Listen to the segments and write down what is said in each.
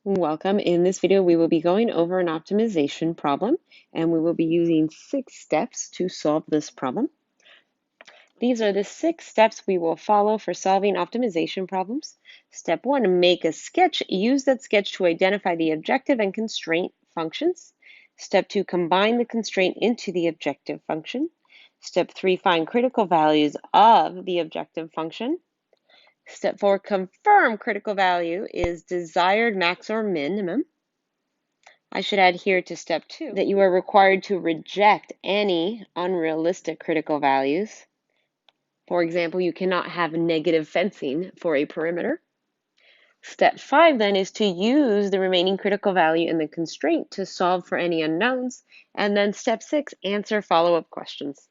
Welcome. In this video, we will be going over an optimization problem, and we will be using 6 steps to solve this problem. These are the 6 steps we will follow for solving optimization problems. Step 1, make a sketch. Use that sketch to identify the objective and constraint functions. Step 2, combine the constraint into the objective function. Step 3, find critical values of the objective function. Step 4, confirm critical value is desired max or minimum. I should add here to step 2 that you are required to reject any unrealistic critical values. For example, you cannot have negative fencing for a perimeter. Step 5 then is to use the remaining critical value in the constraint to solve for any unknowns. And then step 6, answer follow-up questions.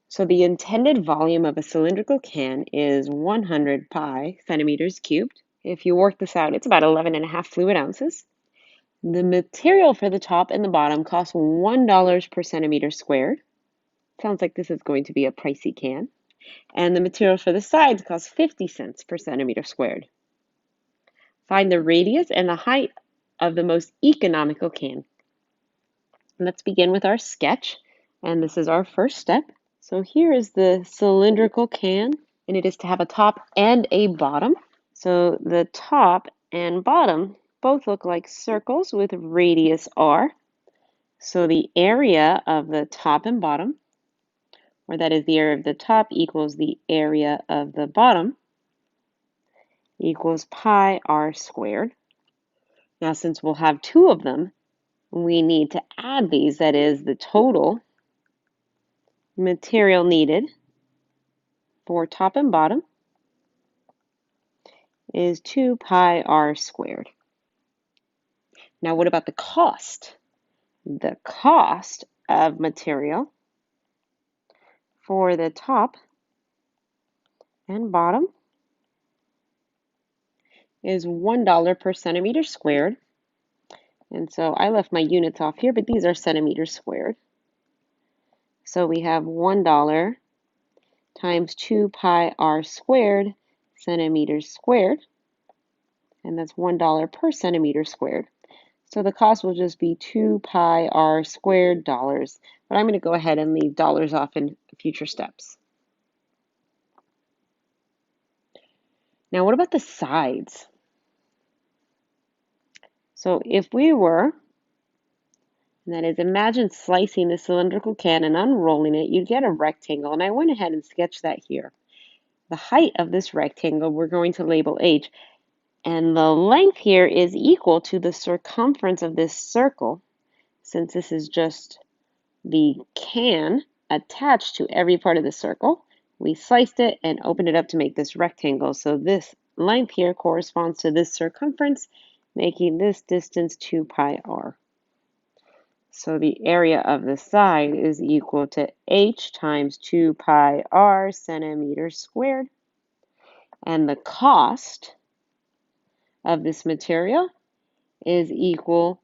So the intended volume of a cylindrical can is 100 pi centimeters cubed. If you work this out, it's about 11.5 fluid ounces. The material for the top and the bottom costs $1 per centimeter squared. Sounds like this is going to be a pricey can. And the material for the sides costs 50 cents per centimeter squared. Find the radius and the height of the most economical can. Let's begin with our sketch, and this is our first step. So here is the cylindrical can, and it is to have a top and a bottom. So the top and bottom both look like circles with radius r. So the area of the top and bottom, or that is the area of the top equals the area of the bottom, equals pi r squared. Now since we'll have 2 of them, we need to add these, that is the total material needed for top and bottom is 2 pi r squared. Now what about the cost? The cost of material for the top and bottom is $1 per centimeter squared. And so I left my units off here, but these are centimeters squared. So we have $1 times 2 pi r squared centimeters squared, and that's $1 per centimeter squared. So the cost will just be 2 pi r squared dollars, but I'm going to go ahead and leave dollars off in future steps. Now what about the sides? So if we were, and that is, imagine slicing the cylindrical can and unrolling it, you'd get a rectangle, and I went ahead and sketched that here. The height of this rectangle we're going to label h, and the length here is equal to the circumference of this circle, since this is just the can attached to every part of the circle. We sliced it and opened it up to make this rectangle, so this length here corresponds to this circumference, making this distance 2 pi r. So the area of the side is equal to h times 2 pi r centimeters squared. And the cost of this material is equal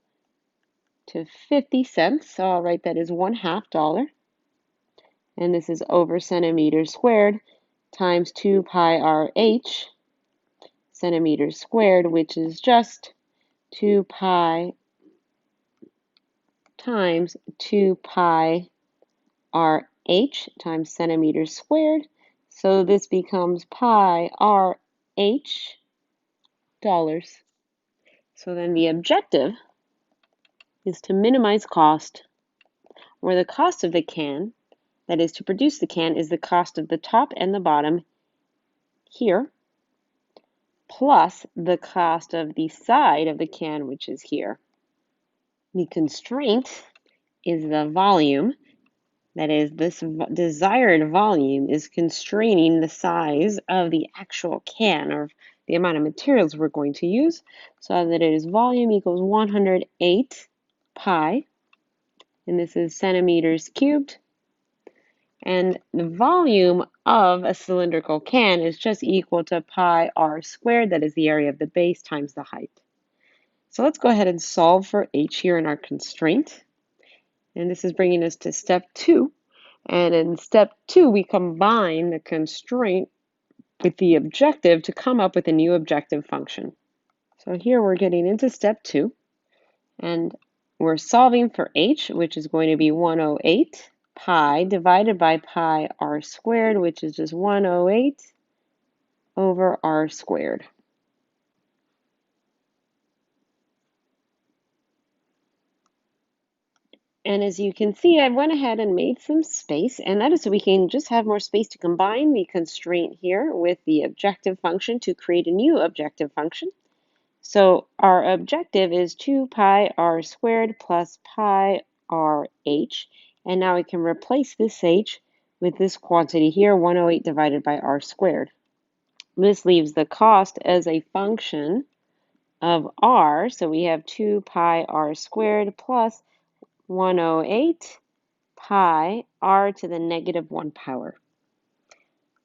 to 50 cents. So I'll write that as $0.50. And this is over centimeters squared times 2 pi r h centimeters squared, which is just 2 pi times 2 pi r h times centimeters squared. So this becomes pi r h dollars. So then the objective is to minimize cost, where the cost of the can, that is to produce the can, is the cost of the top and the bottom here, plus the cost of the side of the can, which is here. The constraint is the volume, that is, this desired volume is constraining the size of the actual can, or the amount of materials we're going to use, so that it is volume equals 108 pi, and this is centimeters cubed, and the volume of a cylindrical can is just equal to pi r squared, that is the area of the base, times the height. So let's go ahead and solve for h here in our constraint, and this is bringing us to step 2. And in step 2, we combine the constraint with the objective to come up with a new objective function. So here we're getting into step 2, and we're solving for h, which is going to be 108 pi divided by pi r squared, which is just 108 over r squared. And as you can see, I went ahead and made some space, and that is so we can just have more space to combine the constraint here with the objective function to create a new objective function. So our objective is 2 pi r squared plus pi r h, and now we can replace this h with this quantity here, 108 divided by r squared. This leaves the cost as a function of r, so we have 2 pi r squared plus 108 pi r to the negative 1 power.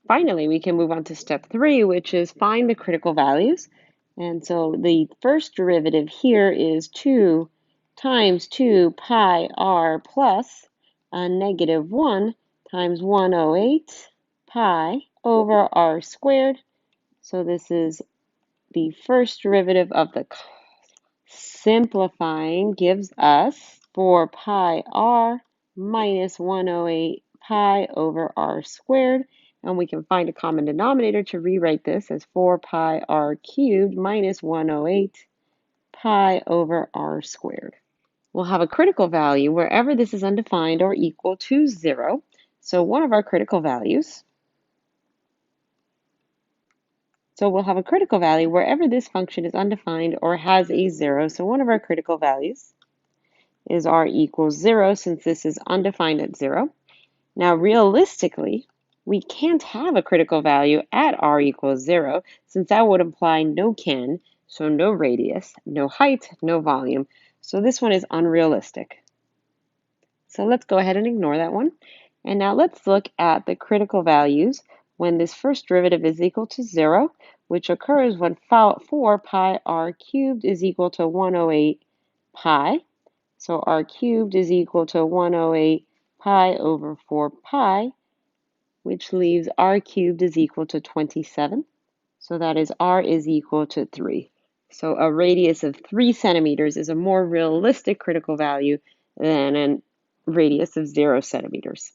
Finally, we can move on to step 3, which is find the critical values. And so the first derivative here is 2 times 2 pi r plus a negative 1 times 108 pi over r squared. So this is the first derivative of the simplifying gives us 4 pi r minus 108 pi over r squared. And we can find a common denominator to rewrite this as 4 pi r cubed minus 108 pi over r squared. We'll have a critical value wherever this is undefined or equal to 0. So one of our critical values, so we'll have a critical value wherever this function is undefined or has a 0. So one of our critical values is r equals 0 since this is undefined at 0. Now realistically, we can't have a critical value at r equals 0 since that would imply no can, so no radius, no height, no volume. So this one is unrealistic. So let's go ahead and ignore that one. And now let's look at the critical values when this first derivative is equal to 0, which occurs when 4 pi r cubed is equal to 108 pi. So r cubed is equal to 108 pi over 4 pi, which leaves r cubed is equal to 27. So that is r is equal to 3. So a radius of 3 centimeters is a more realistic critical value than a radius of 0 centimeters.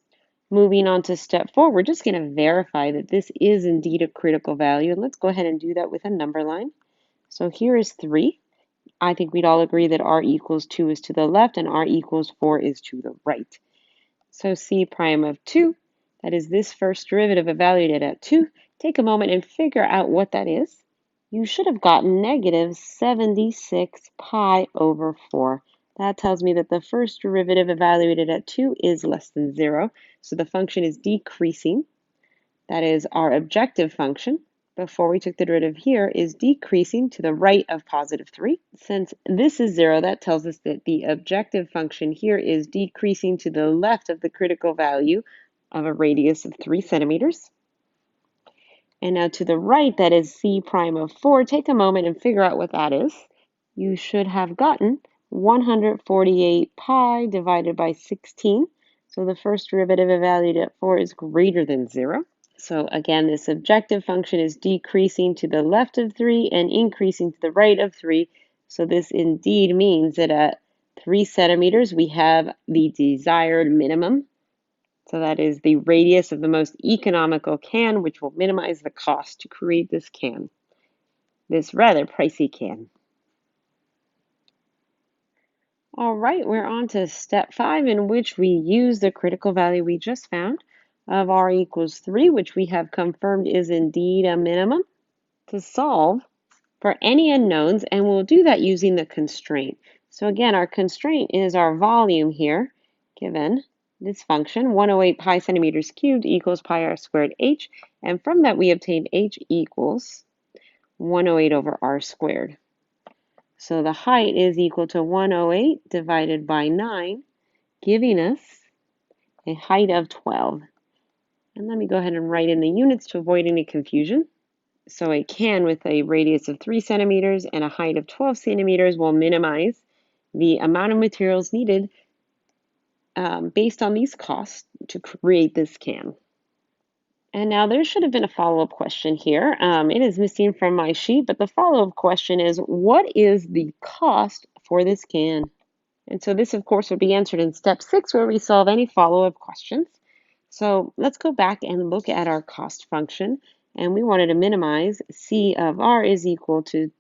Moving on to step 4, we're just going to verify that this is indeed a critical value. And let's go ahead and do that with a number line. So here is 3. I think we'd all agree that r equals 2 is to the left and r equals 4 is to the right. So c prime of 2, that is this first derivative evaluated at 2. Take a moment and figure out what that is. You should have gotten negative 76 pi over 4. That tells me that the first derivative evaluated at 2 is less than 0, so the function is decreasing. That is our objective function. Before we took the derivative here is decreasing to the right of positive 3. Since this is 0, that tells us that the objective function here is decreasing to the left of the critical value of a radius of 3 centimeters. And now to the right, that is c prime of 4. Take a moment and figure out what that is. You should have gotten 148 pi divided by 16. So the first derivative evaluated at 4 is greater than 0. So again, this objective function is decreasing to the left of 3 and increasing to the right of 3. So this indeed means that at 3 centimeters, we have the desired minimum. So that is the radius of the most economical can, which will minimize the cost to create this can, this rather pricey can. All right, we're on to step 5, in which we use the critical value we just found of r equals 3, which we have confirmed is indeed a minimum, to solve for any unknowns, and we'll do that using the constraint. So again, our constraint is our volume here, given this function, 108 pi centimeters cubed equals pi r squared h, and from that we obtain h equals 108 over r squared. So the height is equal to 108 divided by 9, giving us a height of 12. And let me go ahead and write in the units to avoid any confusion. So a can with a radius of 3 centimeters and a height of 12 centimeters will minimize the amount of materials needed based on these costs to create this can. And now there should have been a follow-up question here. It is missing from my sheet, but the follow-up question is, what is the cost for this can? And so this, of course, would be answered in step 6, where we solve any follow-up questions. So let's go back and look at our cost function. And we wanted to minimize C of R is equal to,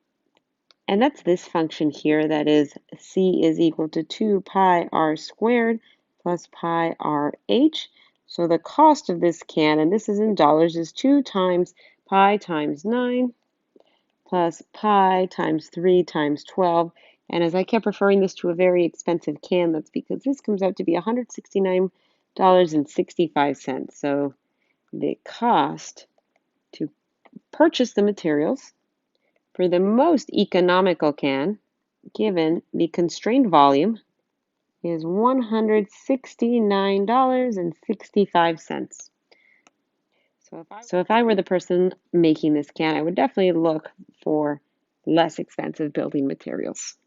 and that's this function here, that is C is equal to 2 pi R squared plus pi RH. So the cost of this can, and this is in dollars, is 2 times pi times 9 plus pi times 3 times 12. And as I kept referring this to a very expensive can, that's because this comes out to be $169.65. So the cost to purchase the materials for the most economical can, given the constrained volume, is $169.65. So if I were the person making this can, I would definitely look for less expensive building materials.